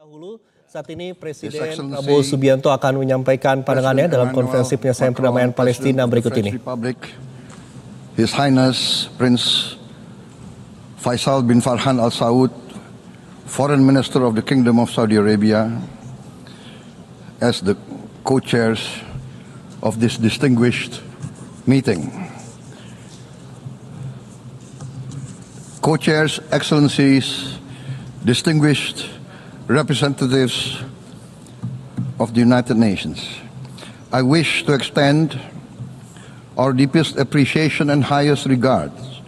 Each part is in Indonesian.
Dahulu, saat ini Presiden Prabowo Subianto akan menyampaikan pandangannya dalam konferensi penyelesaian perdamaian Palestina berikut ini. His Highness Prince Faisal bin Farhan Al Saud, Foreign Minister of the Kingdom of Saudi Arabia, as the co-chairs of this distinguished meeting. Co-chairs, Excellencies, distinguished representatives of the United Nations, I wish to extend our deepest appreciation and highest regards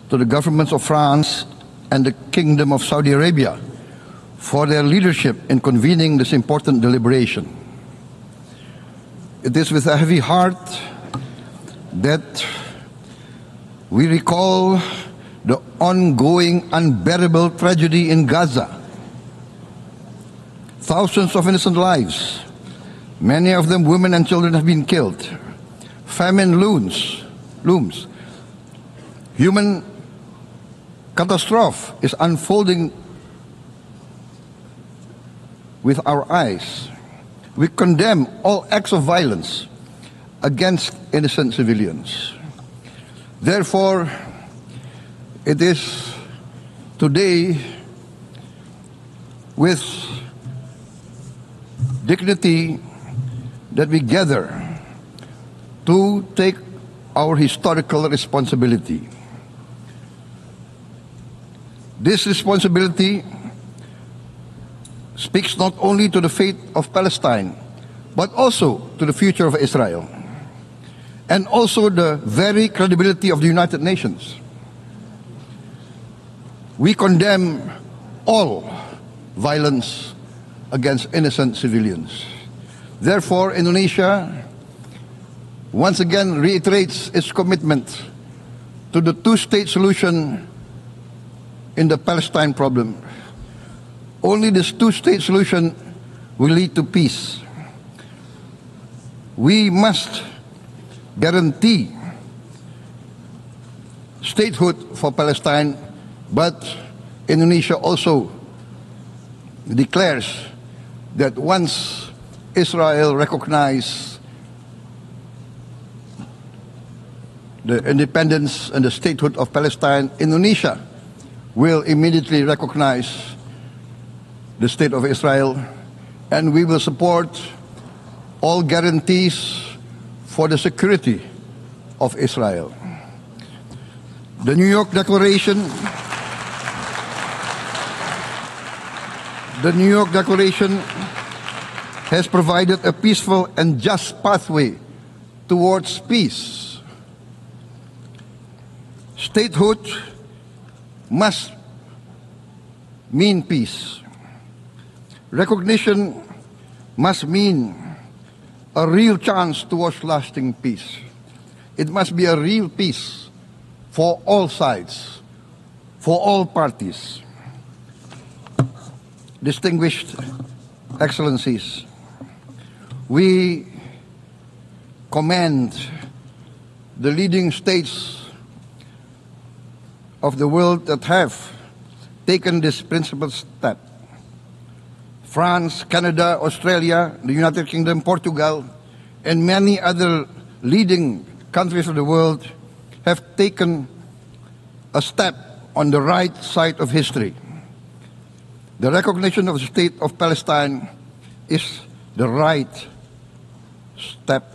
to the governments of France and the Kingdom of Saudi Arabia for their leadership in convening this important deliberation. It is with a heavy heart that we recall the ongoing unbearable tragedy in Gaza. Thousands of innocent lives, many of them women and children, have been killed. Famine looms. Human catastrophe is unfolding with our eyes. We condemn all acts of violence against innocent civilians. Therefore, it is today with dignity that we gather to take our historical responsibility. This responsibility speaks not only to the fate of Palestine, but also to the future of Israel, and also the very credibility of the United Nations. We condemn all violence against innocent civilians. Therefore, Indonesia once again reiterates its commitment to the two-state solution in the Palestine problem. Only this two-state solution will lead to peace. We must guarantee statehood for Palestine, but Indonesia also declares that once Israel recognizes the independence and the statehood of Palestine, Indonesia will immediately recognize the state of Israel, and we will support all guarantees for the security of Israel. The New York Declaration has provided a peaceful and just pathway towards peace. Statehood must mean peace. Recognition must mean a real chance towards lasting peace. It must be a real peace for all sides, for all parties. Distinguished Excellencies, we commend the leading states of the world that have taken this principled step. France, Canada, Australia, the United Kingdom, Portugal, and many other leading countries of the world have taken a step on the right side of history. The recognition of the state of Palestine is the right step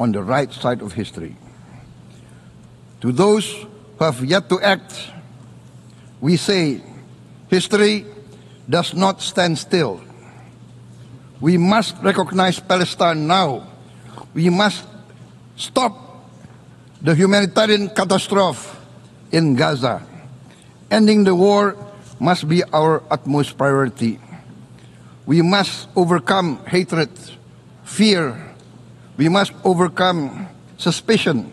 on the right side of history. To those who have yet to act, we say history does not stand still. We must recognize Palestine now. We must stop the humanitarian catastrophe in Gaza. Ending the war must be our utmost priority. We must overcome hatred, fear. We must overcome suspicion.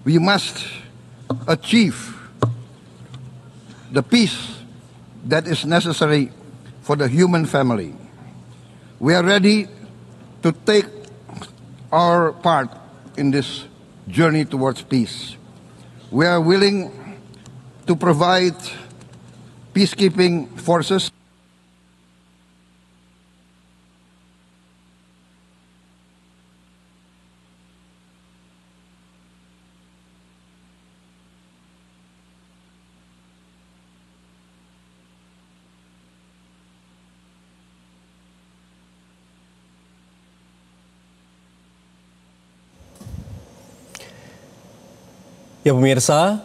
We must achieve the peace that is necessary for the human family. We are ready to take our part in this journey towards peace. We are willing to provide peacekeeping forces. Ya pemirsa,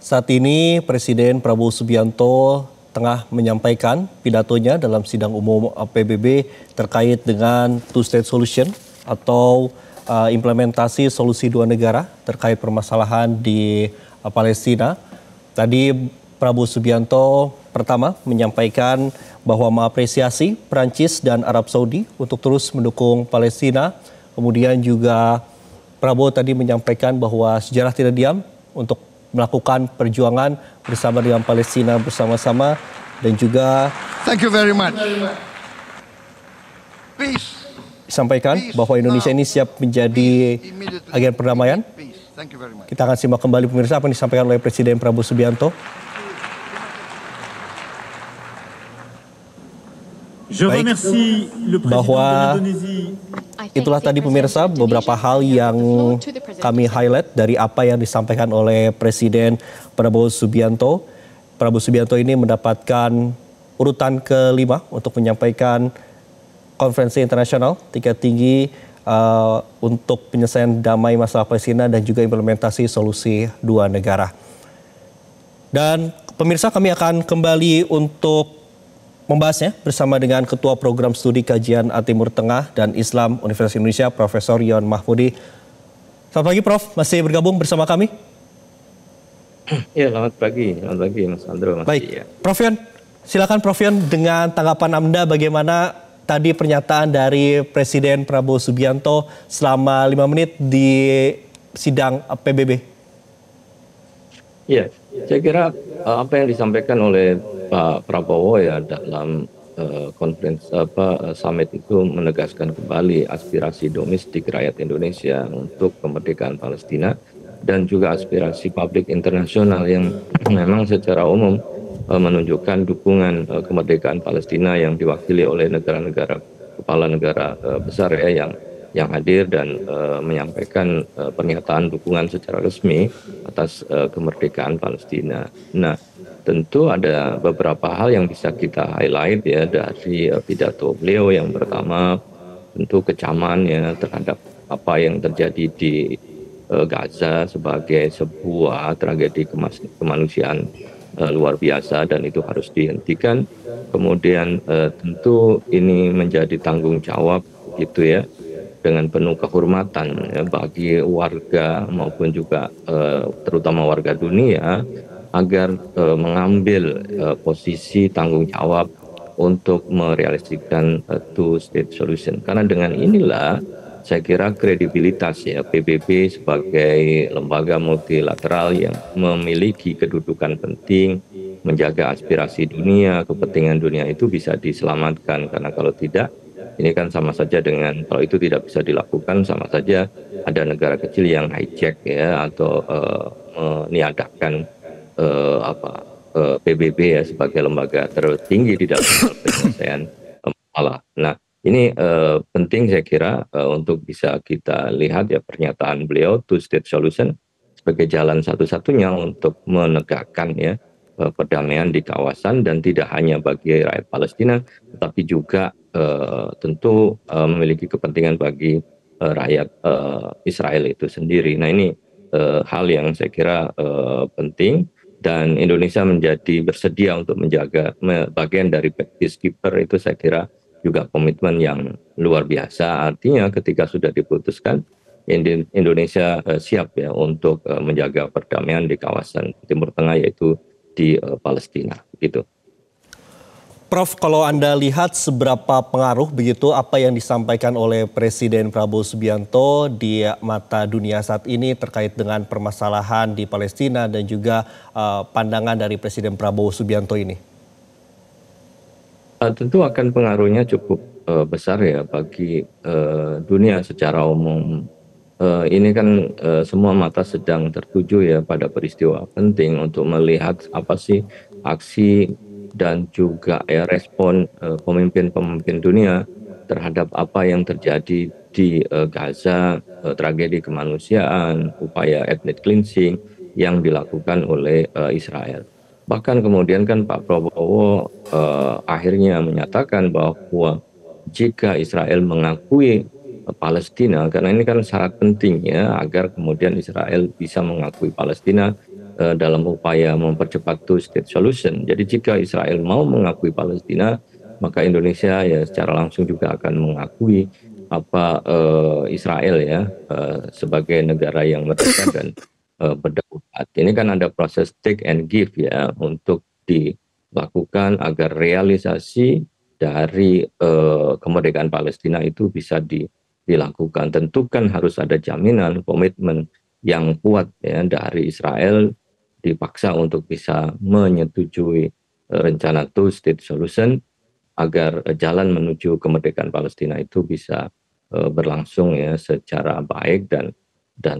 saat ini Presiden Prabowo Subianto tengah menyampaikan pidatonya dalam sidang umum PBB terkait dengan two-state solution atau implementasi solusi dua negara terkait permasalahan di Palestina. Tadi Prabowo Subianto pertama menyampaikan bahwa mengapresiasi Prancis dan Arab Saudi untuk terus mendukung Palestina. Kemudian juga Prabowo tadi menyampaikan bahwa sejarah tidak diam untuk melakukan perjuangan bersama dengan Palestina bersama-sama dan juga Thank you very much. Peace. disampaikan bahwa Indonesia ini siap menjadi agen perdamaian. Peace. Thank you very much. Kita akan simak kembali pemirsa apa yang disampaikan oleh Presiden Prabowo Subianto. Je remercie le président bahwa de l'Indonésie. Itulah tadi pemirsa beberapa hal yang kami highlight dari apa yang disampaikan oleh Presiden Prabowo Subianto. Prabowo Subianto ini mendapatkan urutan kelima untuk menyampaikan konferensi internasional tingkat tinggi untuk penyelesaian damai masalah Palestina dan juga implementasi solusi dua negara. Dan pemirsa kami akan kembali untuk membahasnya bersama dengan Ketua Program Studi Kajian Timur Tengah dan Islam Universitas Indonesia, Profesor Yon Mahmudi. Selamat pagi Prof, masih bergabung bersama kami? Ya, selamat pagi Mas Andro. Baik, ya. Prof Yon, silakan Prof Yon dengan tanggapan Anda bagaimana tadi pernyataan dari Presiden Prabowo Subianto selama 5 menit di sidang PBB. Ya, saya kira apa yang disampaikan oleh Pak Prabowo ya dalam konferensi summit itu menegaskan kembali aspirasi domestik rakyat Indonesia untuk kemerdekaan Palestina dan juga aspirasi publik internasional yang memang secara umum menunjukkan dukungan kemerdekaan Palestina yang diwakili oleh negara-negara kepala negara besar ya yang hadir dan menyampaikan pernyataan dukungan secara resmi atas kemerdekaan Palestina. Nah, tentu ada beberapa hal yang bisa kita highlight ya dari pidato beliau. Yang pertama tentu kecaman ya terhadap apa yang terjadi di Gaza sebagai sebuah tragedi kemanusiaan luar biasa dan itu harus dihentikan. Kemudian tentu ini menjadi tanggung jawab gitu ya dengan penuh kehormatan ya, bagi warga maupun juga terutama warga dunia agar mengambil posisi tanggung jawab untuk merealisasikan two-state solution. Karena dengan inilah saya kira kredibilitas ya PBB sebagai lembaga multilateral yang memiliki kedudukan penting menjaga aspirasi dunia, kepentingan dunia itu bisa diselamatkan. Karena kalau tidak, ini kan sama saja dengan kalau itu tidak bisa dilakukan sama saja ada negara kecil yang hijack ya atau meniadakan PBB ya sebagai lembaga tertinggi di dalam penyelesaian masalah. Nah, ini penting saya kira untuk bisa kita lihat ya pernyataan beliau two-state solution sebagai jalan satu-satunya untuk menegakkan ya perdamaian di kawasan dan tidak hanya bagi rakyat Palestina tetapi juga tentu memiliki kepentingan bagi rakyat Israel itu sendiri. Nah, ini hal yang saya kira penting dan Indonesia menjadi bersedia untuk menjaga bagian dari peacekeeper itu saya kira juga komitmen yang luar biasa. Artinya ketika sudah diputuskan Indonesia siap ya untuk menjaga perdamaian di kawasan Timur Tengah yaitu di Palestina gitu. Prof, kalau Anda lihat seberapa pengaruh begitu apa yang disampaikan oleh Presiden Prabowo Subianto di mata dunia saat ini terkait dengan permasalahan di Palestina dan juga pandangan dari Presiden Prabowo Subianto ini? Tentu akan pengaruhnya cukup besar ya bagi dunia secara umum. Ini kan semua mata sedang tertuju ya pada peristiwa penting untuk melihat apa sih aksi dan juga respon pemimpin-pemimpin dunia terhadap apa yang terjadi di Gaza, tragedi kemanusiaan, upaya ethnic cleansing yang dilakukan oleh Israel. Bahkan kemudian kan Pak Prabowo akhirnya menyatakan bahwa jika Israel mengakui Palestina, karena ini kan syarat penting ya agar kemudian Israel bisa mengakui Palestina dalam upaya mempercepat two-state solution. Jadi jika Israel mau mengakui Palestina, maka Indonesia ya secara langsung juga akan mengakui Israel ya sebagai negara yang merdeka dan berdaulat. Ini kan ada proses take and give ya untuk dilakukan agar realisasi dari kemerdekaan Palestina itu bisa dilakukan. Tentu kan harus ada jaminan komitmen yang kuat ya dari Israel dipaksa untuk bisa menyetujui rencana two-state solution agar jalan menuju kemerdekaan Palestina itu bisa berlangsung ya secara baik dan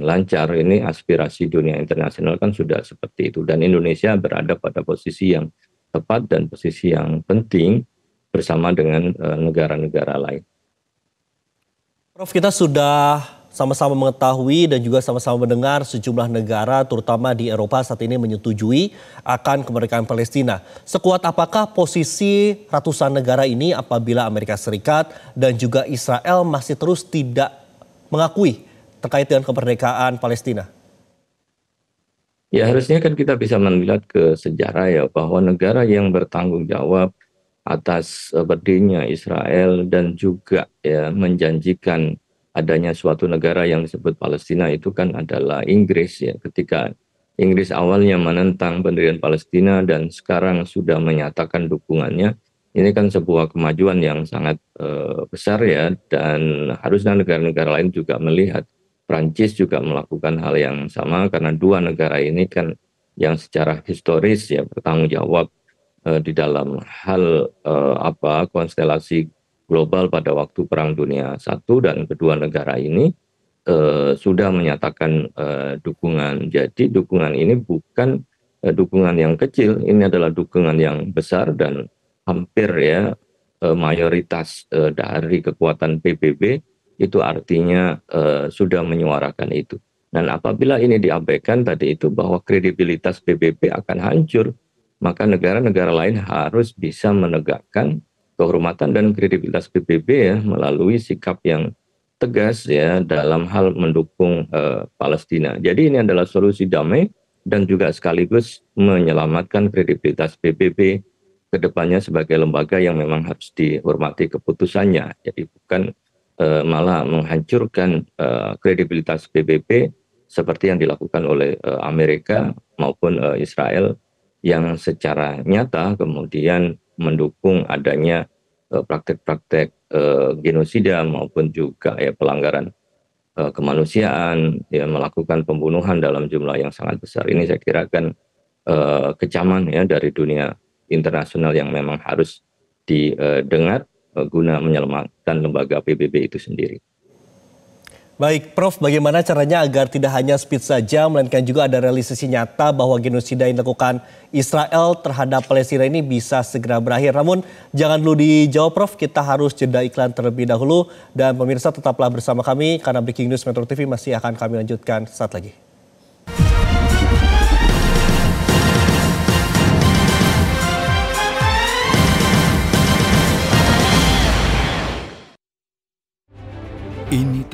lancar. Ini aspirasi dunia internasional kan sudah seperti itu, dan Indonesia berada pada posisi yang tepat dan posisi yang penting bersama dengan negara-negara lain. Prof, kita sudah sama-sama mengetahui dan juga sama-sama mendengar sejumlah negara terutama di Eropa saat ini menyetujui akan kemerdekaan Palestina. Sekuat apakah posisi ratusan negara ini apabila Amerika Serikat dan juga Israel masih terus tidak mengakui terkait dengan kemerdekaan Palestina? Ya harusnya kan kita bisa melihat ke sejarah ya bahwa negara yang bertanggung jawab atas berdirinya Israel dan juga ya menjanjikan adanya suatu negara yang disebut Palestina itu kan adalah Inggris ya. Ketika Inggris awalnya menentang pendirian Palestina dan sekarang sudah menyatakan dukungannya, ini kan sebuah kemajuan yang sangat besar ya, dan harusnya negara-negara lain juga melihat. Prancis juga melakukan hal yang sama karena dua negara ini kan yang secara historis ya bertanggung jawab di dalam hal konstelasi global pada waktu Perang Dunia I, dan kedua negara ini sudah menyatakan dukungan. Jadi dukungan ini bukan dukungan yang kecil, ini adalah dukungan yang besar dan hampir ya mayoritas dari kekuatan PBB itu artinya sudah menyuarakan itu. Dan apabila ini diabaikan tadi itu bahwa kredibilitas PBB akan hancur, maka negara-negara lain harus bisa menegakkan kehormatan dan kredibilitas PBB ya melalui sikap yang tegas ya dalam hal mendukung Palestina. Jadi ini adalah solusi damai dan juga sekaligus menyelamatkan kredibilitas PBB ke depannya sebagai lembaga yang memang harus dihormati keputusannya. Jadi bukan malah menghancurkan kredibilitas PBB seperti yang dilakukan oleh Amerika maupun Israel yang secara nyata kemudian mendukung adanya praktek-praktek genosida maupun juga ya pelanggaran kemanusiaan, ya melakukan pembunuhan dalam jumlah yang sangat besar. Ini saya kira kan kecaman ya dari dunia internasional yang memang harus didengar guna menyelamatkan lembaga PBB itu sendiri. Baik, Prof, bagaimana caranya agar tidak hanya speech saja, melainkan juga ada realisasi nyata bahwa genosida yang dilakukan Israel terhadap Palestina ini bisa segera berakhir. Namun jangan dulu dijawab, Prof, kita harus jeda iklan terlebih dahulu. Dan pemirsa tetaplah bersama kami karena Breaking News Metro TV masih akan kami lanjutkan saat lagi. Ini